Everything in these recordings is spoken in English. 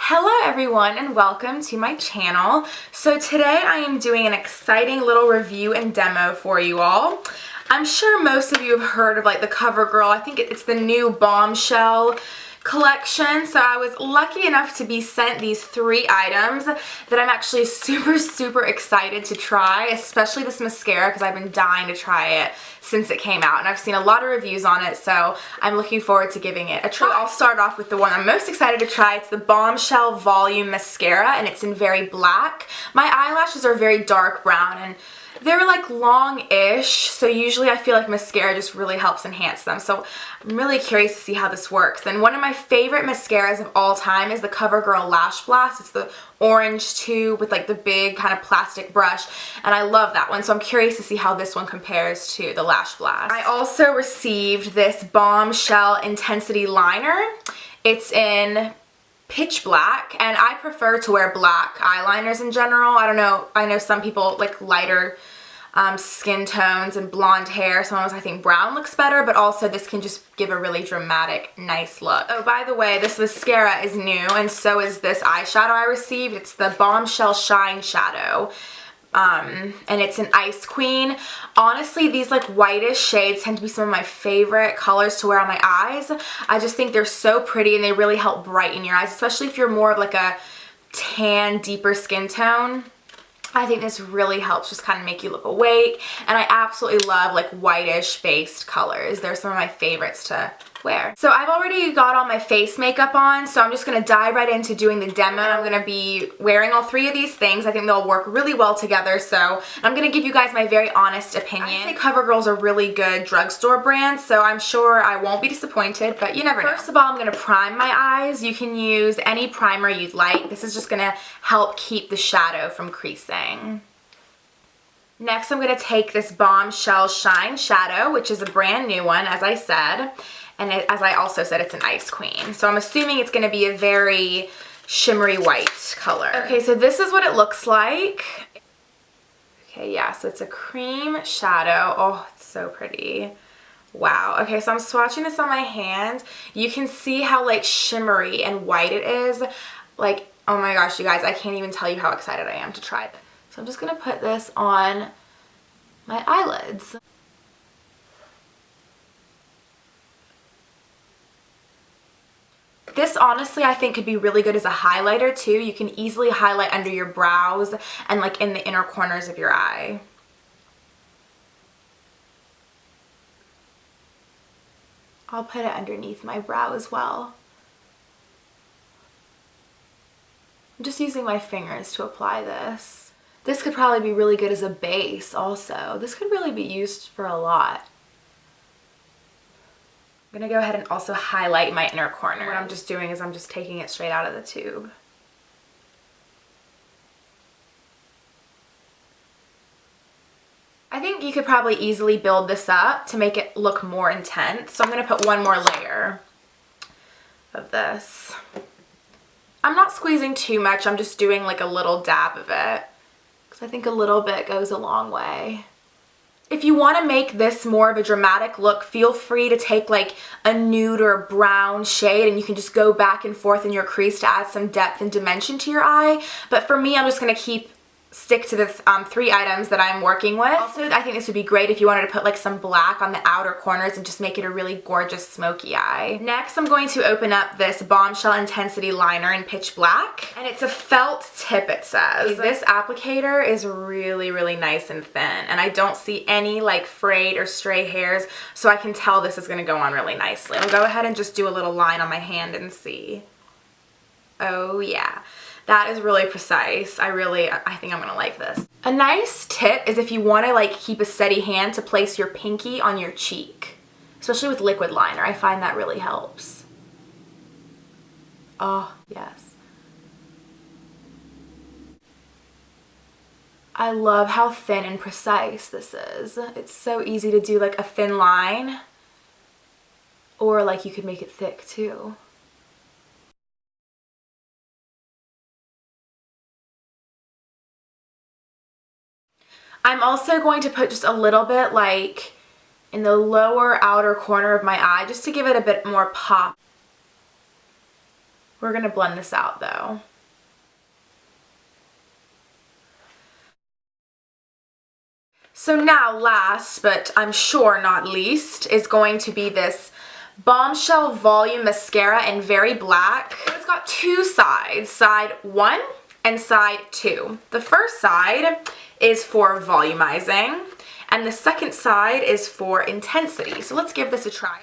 Hello everyone and welcome to my channel. So today I am doing an exciting little review and demo for you all. I'm sure most of you have heard of like the CoverGirl. I think it's the new Bombshell collection. So I was lucky enough to be sent these 3 items that I'm actually super excited to try, especially this mascara because I've been dying to try it since it came out and I've seen a lot of reviews on it, so I'm looking forward to giving it a try. I'll start off with the one I'm most excited to try. It's the Bombshell Volume Mascara and it's in very black. My eyelashes are very dark brown and they're like long-ish, so usually I feel like mascara just really helps enhance them. So I'm really curious to see how this works. And one of my favorite mascaras of all time is the CoverGirl Lash Blast. It's the orange tube with like the big kind of plastic brush, and I love that one. So I'm curious to see how this one compares to the Lash Blast. I also received this Bombshell Intensity Liner. It's in pitch black, and I prefer to wear black eyeliners in general. I don't know, I know some people like lighter skin tones and blonde hair. Sometimes I think brown looks better, but also this can just give a really dramatic, nice look. Oh, by the way, this mascara is new, and so is this eyeshadow I received. It's the Bombshell Shine Shadow. And it's an Ice Queen. Honestly, these like whitish shades tend to be some of my favorite colors to wear on my eyes. I just think they're so pretty and they really help brighten your eyes, especially if you're more of like a tan, deeper skin tone. I think this really helps just kind of make you look awake, and I absolutely love like whitish based colors. They're some of my favorites to wear. So I've already got all my face makeup on, so I'm just going to dive right into doing the demo. I'm going to be wearing all 3 of these things. I think they'll work really well together, so I'm going to give you guys my very honest opinion. I think CoverGirl's a really good drugstore brand, so I'm sure I won't be disappointed, but you never know. First of all, I'm going to prime my eyes. You can use any primer you'd like. This is just going to help keep the shadow from creasing. Next, I'm going to take this Bombshell Shine Shadow, which is a brand new one, as I said. And as I also said, it's an Ice Queen. So I'm assuming it's going to be a very shimmery white color. Okay, so this is what it looks like. Okay, yeah, so it's a cream shadow. Oh, it's so pretty. Wow. Okay, so I'm swatching this on my hand. You can see how like shimmery and white it is. Like, oh my gosh, you guys, I can't even tell you how excited I am to try it. So I'm just going to put this on my eyelids. This honestly I think could be really good as a highlighter too. You can easily highlight under your brows and like in the inner corners of your eye. I'll put it underneath my brow as well. I'm just using my fingers to apply this. This could probably be really good as a base also. This could really be used for a lot. I'm going to go ahead and also highlight my inner corner. What I'm just doing is I'm just taking it straight out of the tube. I think you could probably easily build this up to make it look more intense. So I'm going to put one more layer of this. I'm not squeezing too much. I'm just doing like a little dab of it because I think a little bit goes a long way. If you want to make this more of a dramatic look, feel free to take like a nude or a brown shade and you can just go back and forth in your crease to add some depth and dimension to your eye. But for me, I'm just going to stick to the 3 items that I'm working with. Also, I think this would be great if you wanted to put like some black on the outer corners and just make it a really gorgeous smoky eye. Next, I'm going to open up this Bombshell Intensity Liner in pitch black, and it's a felt tip, it says. This applicator is really nice and thin, and I don't see any like frayed or stray hairs, so I can tell this is going to go on really nicely. I'll go ahead and just do a little line on my hand and see. Oh yeah. That is really precise. I think I'm gonna like this. A nice tip is if you wanna like keep a steady hand to place your pinky on your cheek, especially with liquid liner. I find that really helps. Oh, yes. I love how thin and precise this is. It's so easy to do like a thin line, or like you could make it thick too. I'm also going to put just a little bit like in the lower outer corner of my eye just to give it a bit more pop. We're gonna blend this out though. So now last, but I'm sure not least, is going to be this Bombshell Volume Mascara in Very Black. It's got two sides, side 1 and side 2. The first side is for volumizing, and the second side is for intensity. So let's give this a try.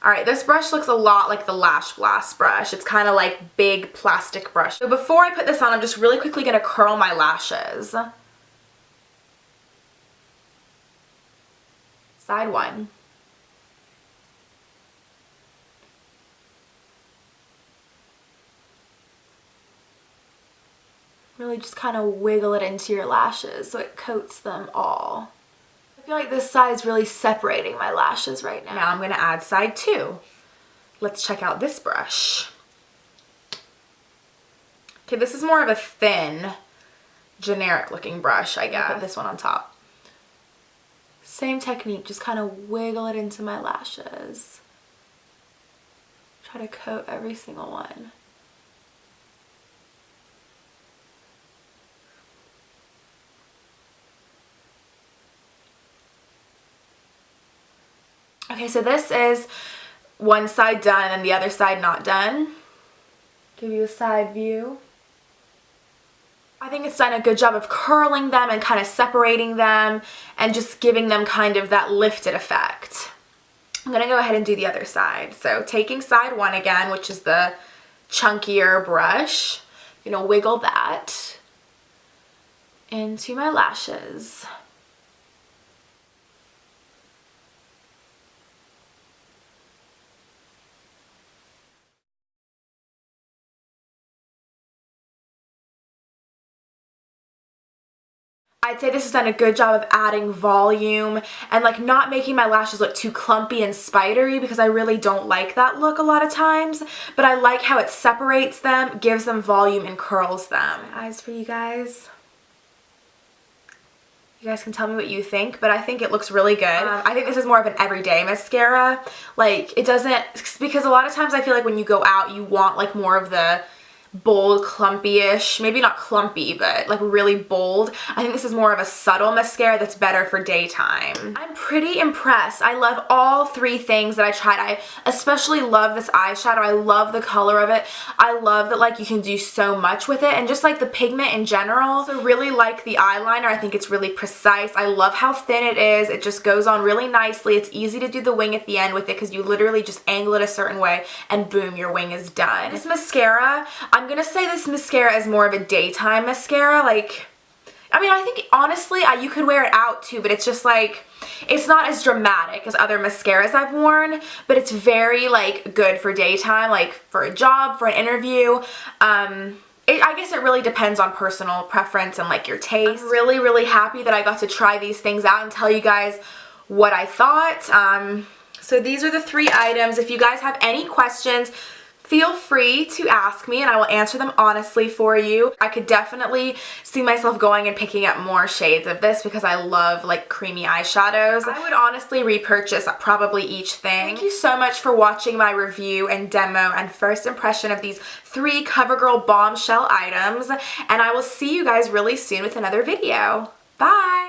Alright, this brush looks a lot like the Lash Blast brush. It's kind of like big plastic brush. So before I put this on, I'm just really quickly going to curl my lashes. Side 1. Really just kind of wiggle it into your lashes so it coats them all. I feel like this side is really separating my lashes right now. Now I'm going to add side 2. Let's check out this brush. Okay, this is more of a thin, generic looking brush, I guess. Put this one on top. Same technique, just kind of wiggle it into my lashes. Try to coat every single one. Okay, so this is one side done and the other side not done. Give you a side view. I think it's done a good job of curling them and kind of separating them and just giving them kind of that lifted effect. I'm going to go ahead and do the other side. So taking side 1 again, which is the chunkier brush, I'm going to wiggle that into my lashes. I'd say this has done a good job of adding volume and like not making my lashes look too clumpy and spidery, because I really don't like that look a lot of times, but I like how it separates them, gives them volume, and curls them. Eyes for you guys. You guys can tell me what you think, but I think it looks really good. I think this is more of an everyday mascara. Like, it doesn't, because a lot of times I feel like when you go out you want like more of the bold, clumpy-ish, maybe not clumpy, but like really bold. I think this is more of a subtle mascara that's better for daytime. I'm pretty impressed. I love all 3 things that I tried. I especially love this eyeshadow. I love the color of it. I love that like you can do so much with it, and just like the pigment in general. So really like the eyeliner. I think it's really precise. I love how thin it is. It just goes on really nicely. It's easy to do the wing at the end with it because you literally just angle it a certain way and boom, your wing is done. This mascara, I'm gonna say this mascara is more of a daytime mascara. Like, I mean, I think honestly you could wear it out too, but it's just like, it's not as dramatic as other mascaras I've worn, but it's very like good for daytime, like for a job, for an interview. I guess it really depends on personal preference and like your taste. I'm really, really happy that I got to try these things out and tell you guys what I thought. So these are the 3 items. If you guys have any questions, feel free to ask me and I will answer them honestly for you. I could definitely see myself going and picking up more shades of this because I love like creamy eyeshadows. I would honestly repurchase probably each thing. Thank you so much for watching my review and demo and first impression of these 3 CoverGirl Bombshell items, and I will see you guys really soon with another video. Bye!